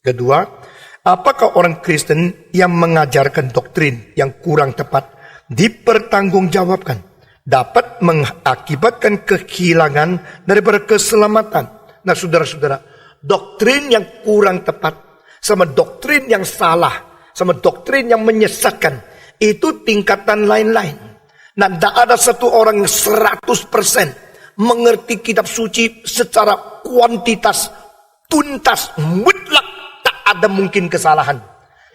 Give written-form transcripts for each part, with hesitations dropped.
Kedua, apakah orang Kristen yang mengajarkan doktrin yang kurang tepat dipertanggungjawabkan dapat mengakibatkan kehilangan daripada keselamatan. Nah saudara-saudara, doktrin yang kurang tepat sama doktrin yang salah, sama doktrin yang menyesatkan, itu tingkatan lain-lain. Nah, tidak ada satu orang yang 100% mengerti kitab suci secara kuantitas, tuntas, mutlak. Tak ada mungkin kesalahan.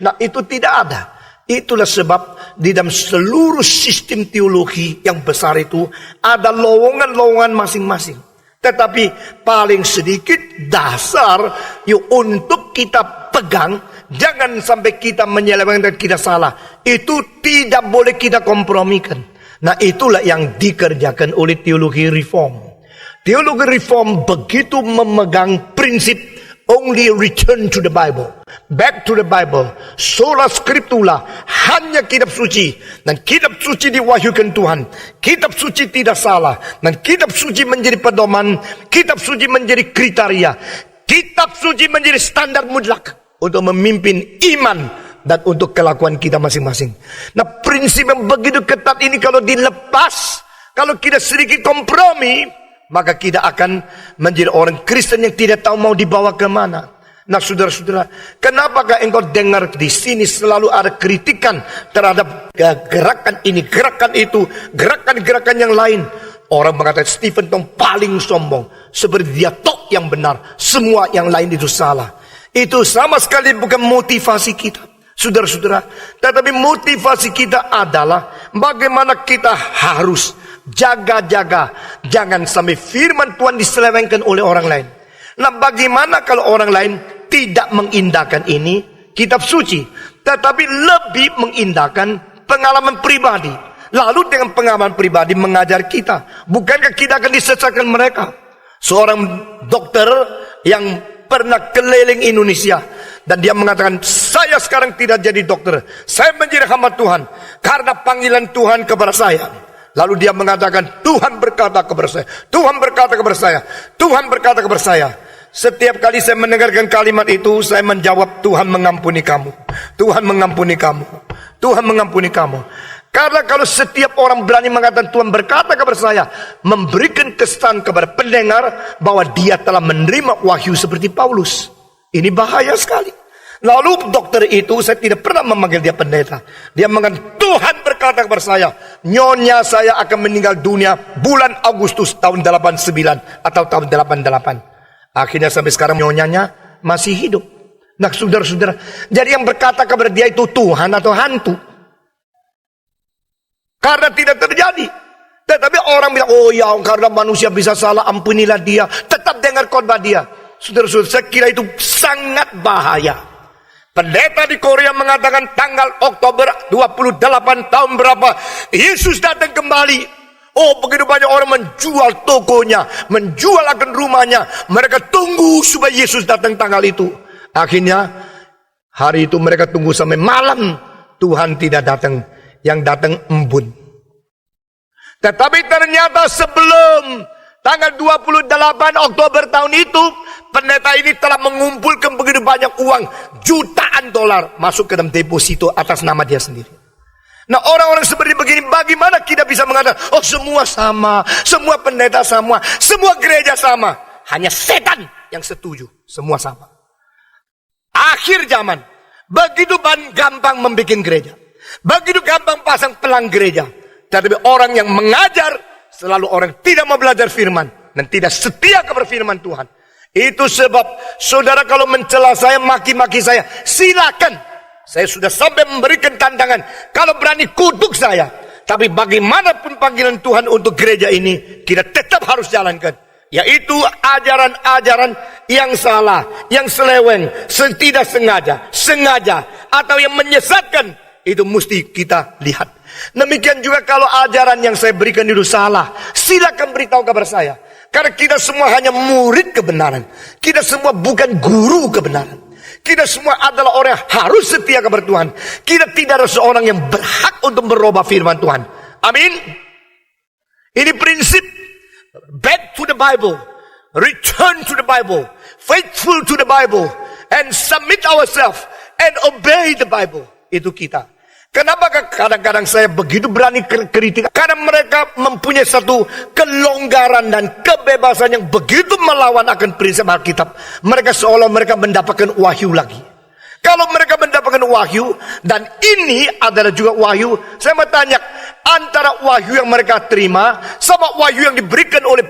Nah, itu tidak ada. Itulah sebab di dalam seluruh sistem teologi yang besar itu ada lowongan-lowongan masing-masing. Tetapi paling sedikit dasar untuk kita pegang, jangan sampai kita menyelewengkan kita salah. Itu tidak boleh kita kompromikan. Nah, itulah yang dikerjakan oleh teologi reform. Teologi reform begitu memegang prinsip only return to the Bible, back to the Bible, sola scriptura, hanya kitab suci. Dan kitab suci diwahyukan Tuhan. Kitab suci tidak salah. Dan kitab suci menjadi pedoman. Kitab suci menjadi kriteria. Kitab suci menjadi standar mutlak untuk memimpin iman dan untuk kelakuan kita masing-masing. Nah, prinsip yang begitu ketat ini kalau dilepas, kalau kita sedikit kompromi, maka kita akan menjadi orang Kristen yang tidak tahu mau dibawa kemana. Nah saudara-saudara, kenapakah engkau dengar di sini selalu ada kritikan terhadap gerakan ini, gerakan itu, gerakan-gerakan yang lain? Orang mengatakan Stephen Tong paling sombong, seperti dia tok yang benar, semua yang lain itu salah. Itu sama sekali bukan motivasi kita, saudara-saudara. Tetapi motivasi kita adalah bagaimana kita harus jaga-jaga, jangan sampai firman Tuhan diselewengkan oleh orang lain. Nah, bagaimana kalau orang lain tidak mengindahkan ini kitab suci, tetapi lebih mengindahkan pengalaman pribadi, lalu dengan pengalaman pribadi mengajar kita? Bukankah kita akan disesatkan mereka? Seorang dokter yang pernah keliling Indonesia, dan dia mengatakan, saya sekarang tidak jadi dokter, saya menjadi hamba Tuhan karena panggilan Tuhan kepada saya. Lalu dia mengatakan, Tuhan berkata kepada saya, Tuhan berkata kepada saya, Tuhan berkata kepada saya. Setiap kali saya mendengarkan kalimat itu, saya menjawab, Tuhan mengampuni kamu, Tuhan mengampuni kamu, Tuhan mengampuni kamu. Karena kalau setiap orang berani mengatakan Tuhan berkata kepada saya, memberikan kesan kepada pendengar bahwa dia telah menerima wahyu seperti Paulus. Ini bahaya sekali. Lalu dokter itu, saya tidak pernah memanggil dia pendeta. Dia mengatakan, Tuhan berkata kepada saya, nyonya saya akan meninggal dunia bulan Agustus tahun 89 atau tahun 88. Akhirnya sampai sekarang nyonyanya masih hidup. Nah saudara-saudara, jadi yang berkata kepada dia itu Tuhan atau hantu? Karena tidak terjadi. Tetapi orang bilang, oh ya, karena manusia bisa salah, ampunilah dia. Tetap dengar khotbah dia. Saudara-saudara, saya kira itu sangat bahaya. Pendeta di Korea mengatakan tanggal Oktober 28 tahun berapa Yesus datang kembali. Oh, begitu banyak orang menjual tokonya, menjual akan rumahnya. Mereka tunggu supaya Yesus datang tanggal itu. Akhirnya hari itu mereka tunggu sampai malam, Tuhan tidak datang. Yang datang embun. Tetapi ternyata sebelum tanggal 28 Oktober tahun itu, pendeta ini telah mengumpulkan begitu banyak uang, jutaan dolar masuk ke dalam deposito atas nama dia sendiri. Nah, orang-orang seperti begini, bagaimana kita bisa mengatakan, oh semua sama, semua pendeta sama, semua gereja sama. Hanya setan yang setuju, semua sama. Akhir zaman, begitu gampang membuat gereja, begitu gampang pasang pelang gereja. Tetapi orang yang mengajar, selalu orang tidak mau belajar firman dan tidak setia kepada firman Tuhan. Itu sebab saudara kalau mencela saya, maki-maki saya, silakan. Saya sudah sampai memberikan tantangan. Kalau berani kutuk saya. Tapi bagaimanapun panggilan Tuhan untuk gereja ini, kita tetap harus jalankan. Yaitu ajaran-ajaran yang salah, yang seleweng, tidak sengaja, atau yang menyesatkan. Itu mesti kita lihat. Demikian juga kalau ajaran yang saya berikan itu salah, silakan beritahu kepada saya. Karena kita semua hanya murid kebenaran. Kita semua bukan guru kebenaran. Kita semua adalah orang yang harus setia kepada Tuhan. Kita tidak ada seorang yang berhak untuk merubah firman Tuhan. Amin. Ini prinsip. Back to the Bible. Return to the Bible. Faithful to the Bible. and submit ourselves and obey the Bible. Itu kita. Kenapa kadang-kadang saya begitu berani kritik? Karena mereka mempunyai satu kelonggaran dan kebebasan yang begitu melawan akan prinsip Alkitab. Mereka seolah mereka mendapatkan wahyu lagi. Kalau mereka mendapatkan wahyu, dan ini adalah juga wahyu, saya mau tanya, antara wahyu yang mereka terima sama wahyu yang diberikan oleh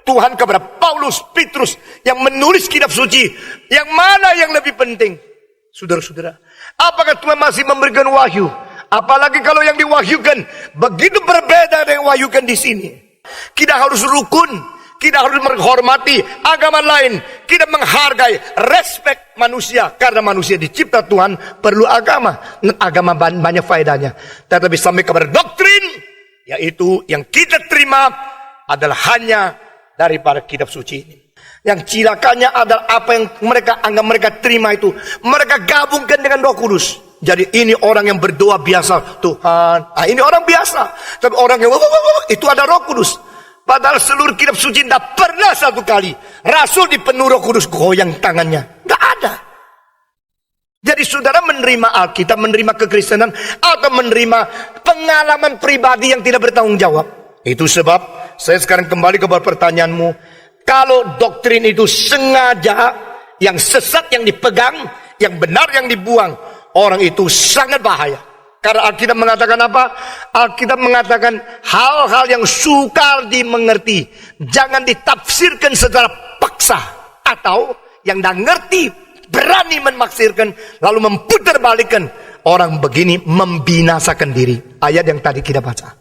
Tuhan kepada Paulus, Petrus yang menulis kitab suci, yang mana yang lebih penting? Saudara-saudara, apakah Tuhan masih memberikan wahyu? Apalagi kalau yang diwahyukan begitu berbeda dengan wahyukan di sini. Kita harus rukun, kita harus menghormati agama lain, kita menghargai, respect manusia, karena manusia dicipta Tuhan perlu agama, dan agama banyak faedahnya. Tetapi sampai kepada doktrin, yaitu yang kita terima adalah hanya daripada kitab suci ini. Yang cilakanya adalah apa yang mereka anggap mereka terima itu, mereka gabungkan dengan Roh Kudus. Jadi ini orang yang berdoa biasa, Tuhan, ini orang biasa. Tapi orang yang itu ada Roh Kudus. Padahal seluruh kitab suci tidak pernah satu kali Rasul dipenuhi Roh Kudus goyang tangannya. Tidak ada. Jadi saudara menerima Alkitab, menerima kekristenan, atau menerima pengalaman pribadi yang tidak bertanggung jawab. Itu sebab saya sekarang kembali kepada pertanyaanmu. Kalau doktrin itu sengaja, yang sesat yang dipegang, yang benar yang dibuang, orang itu sangat bahaya. Karena Alkitab mengatakan apa? Alkitab mengatakan hal-hal yang sukar dimengerti, jangan ditafsirkan secara paksa. Atau yang tidak ngerti, berani memaksirkan, lalu memputarbalikkan. Orang begini membinasakan diri. Ayat yang tadi kita baca.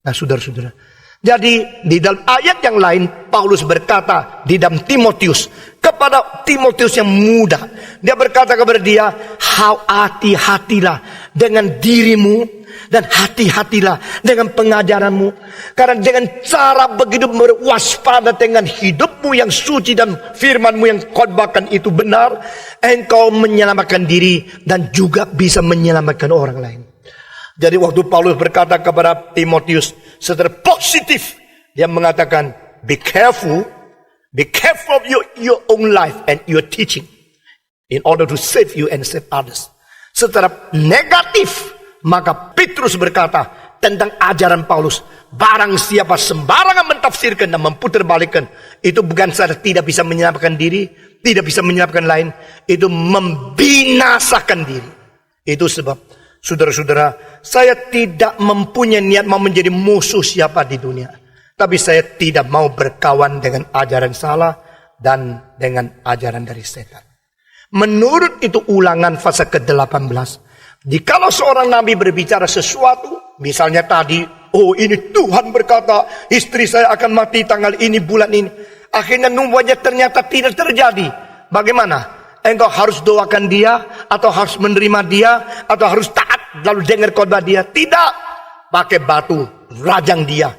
Nah saudara-saudara, jadi di dalam ayat yang lain Paulus berkata di dalam Timotius, kepada Timotius yang muda, dia berkata kepada dia, hati-hatilah dengan dirimu dan hati-hatilah dengan pengajaranmu, karena dengan cara begitu berwaspada dengan hidupmu yang suci dan firmanmu yang khotbahkan itu benar, engkau menyelamatkan diri dan juga bisa menyelamatkan orang lain. Jadi waktu Paulus berkata kepada Timotius secara positif, dia mengatakan, be careful of your own life and your teaching in order to save you and save others. Secara negatif, maka Petrus berkata tentang ajaran Paulus, barang siapa sembarangan mentafsirkan dan memputarbalikkan, itu bukan saja tidak bisa menyelamatkan diri, tidak bisa menyelamatkan lain, itu membinasakan diri. Itu sebab saudara-saudara, saya tidak mempunyai niat mau menjadi musuh siapa di dunia. Tapi saya tidak mau berkawan dengan ajaran salah dan dengan ajaran dari setan. Menurut itu Ulangan pasal ke-18. Jikalau seorang nabi berbicara sesuatu, misalnya tadi, oh ini Tuhan berkata, istri saya akan mati tanggal ini, bulan ini. Akhirnya nubuatnya ternyata tidak terjadi. Bagaimana? Engkau harus doakan dia, atau harus menerima dia, atau harus taat lalu dengar khotbah dia? Tidak. Pakai batu, rajang dia,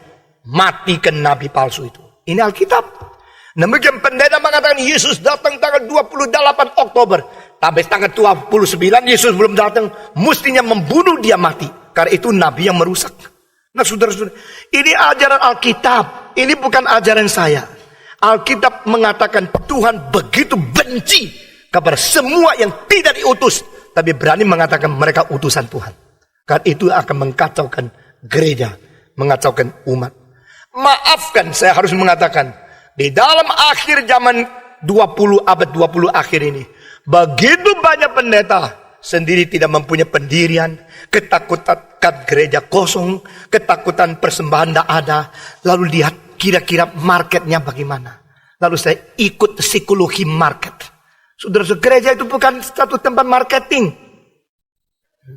matikan nabi palsu itu. Ini Alkitab. Demikian pendeta mengatakan Yesus datang tanggal 28 Oktober. Tapi tanggal 29 Yesus belum datang, mestinya membunuh dia mati. Karena itu nabi yang merusak. Nah saudara-saudara, ini ajaran Alkitab, ini bukan ajaran saya. Alkitab mengatakan Tuhan begitu benci kepada semua yang tidak diutus, tapi berani mengatakan mereka utusan Tuhan. Karena itu akan mengkacaukan gereja, mengacaukan umat. Maafkan, saya harus mengatakan, di dalam akhir zaman 20 abad 20 akhir ini, begitu banyak pendeta sendiri tidak mempunyai pendirian, ketakutan gereja kosong, ketakutan persembahan tidak ada, lalu lihat kira-kira marketnya bagaimana. Lalu saya ikut psikologi market. Saudara-saudara, gereja itu bukan satu tempat marketing.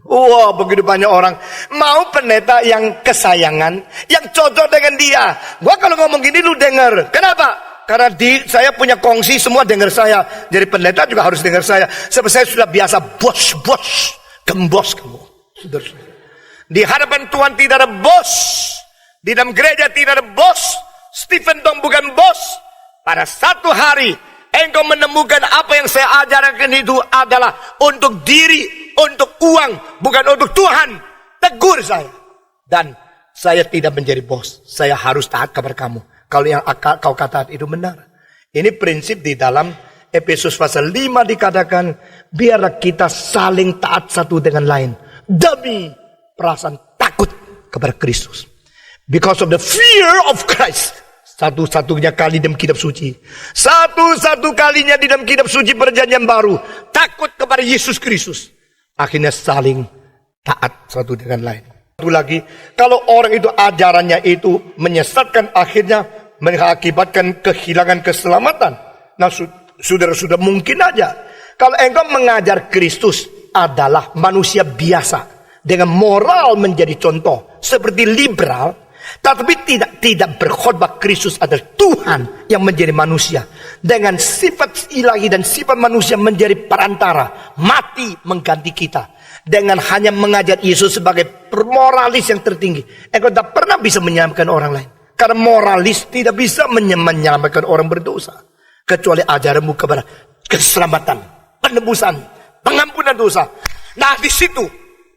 Wah, begitu banyak orang mau pendeta yang kesayangan, yang cocok dengan dia. Gua kalau ngomong gini lu dengar. Kenapa? Karena saya punya kongsi, semua dengar saya. Jadi pendeta juga harus dengar saya. Sebab saya sudah biasa bos, gembos kamu. Saudara-saudara, di hadapan Tuhan tidak ada bos. Di dalam gereja tidak ada bos. Stephen Dong bukan bos. Pada satu hari engkau menemukan apa yang saya ajarkan itu adalah untuk diri, untuk uang, bukan untuk Tuhan. Tegur saya. Dan saya tidak menjadi bos. Saya harus taat kepada kamu. Kalau yang kau katakan itu benar. Ini prinsip di dalam Efesus pasal 5 dikatakan, biarlah kita saling taat satu dengan lain demi perasaan takut kepada Kristus. Because of the fear of Christ. Satu-satunya kali dalam kitab suci. Satu-satu kalinya di dalam kitab suci perjanjian baru. Takut kepada Yesus Kristus. Akhirnya saling taat satu dengan lain. Satu lagi, kalau orang itu ajarannya itu menyesatkan, akhirnya mengakibatkan kehilangan keselamatan. Nah, saudara-saudara, mungkin aja kalau engkau mengajar Kristus adalah manusia biasa dengan moral menjadi contoh seperti liberal, tetapi tidak berkhotbah Kristus adalah Tuhan yang menjadi manusia dengan sifat ilahi dan sifat manusia menjadi perantara, mati mengganti kita dengan hanya mengajar Yesus sebagai moralis yang tertinggi. Engkau tak pernah bisa menyelamatkan orang lain karena moralis tidak bisa menyelamatkan orang berdosa kecuali ajaranmu kepada keselamatan, penebusan, pengampunan dosa. Nah, di situ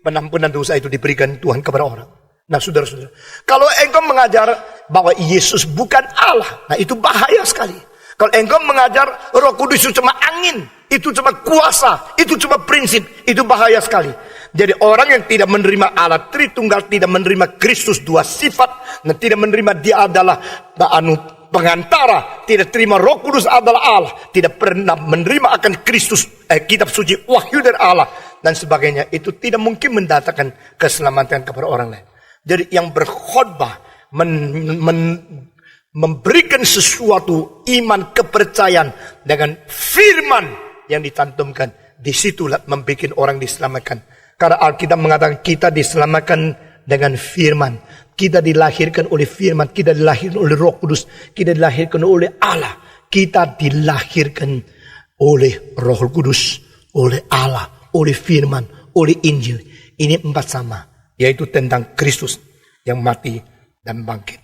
penampunan dosa itu diberikan Tuhan kepada orang. Nah, saudara-saudara, kalau engkau mengajar bahwa Yesus bukan Allah, nah itu bahaya sekali. Kalau engkau mengajar Roh Kudus itu cuma angin, itu cuma kuasa, itu cuma prinsip, itu bahaya sekali. Jadi orang yang tidak menerima Allah Tritunggal, tidak menerima Kristus dua sifat, dan tidak menerima Dia adalah pengantara, tidak terima Roh Kudus adalah Allah, tidak pernah menerima akan Kristus, kitab suci, wahyu dari Allah, dan sebagainya, itu tidak mungkin mendatangkan keselamatan kepada orang lain. Jadi yang berkhotbah memberikan sesuatu iman kepercayaan dengan firman yang dicantumkan, disitulah membuat orang diselamatkan. Karena Alkitab mengatakan kita diselamatkan dengan firman, kita dilahirkan oleh firman, kita dilahirkan oleh Roh Kudus, kita dilahirkan oleh Allah, kita dilahirkan oleh Roh Kudus, oleh Allah, oleh firman, oleh Injil. Ini empat sama, yaitu tentang Kristus yang mati dan bangkit.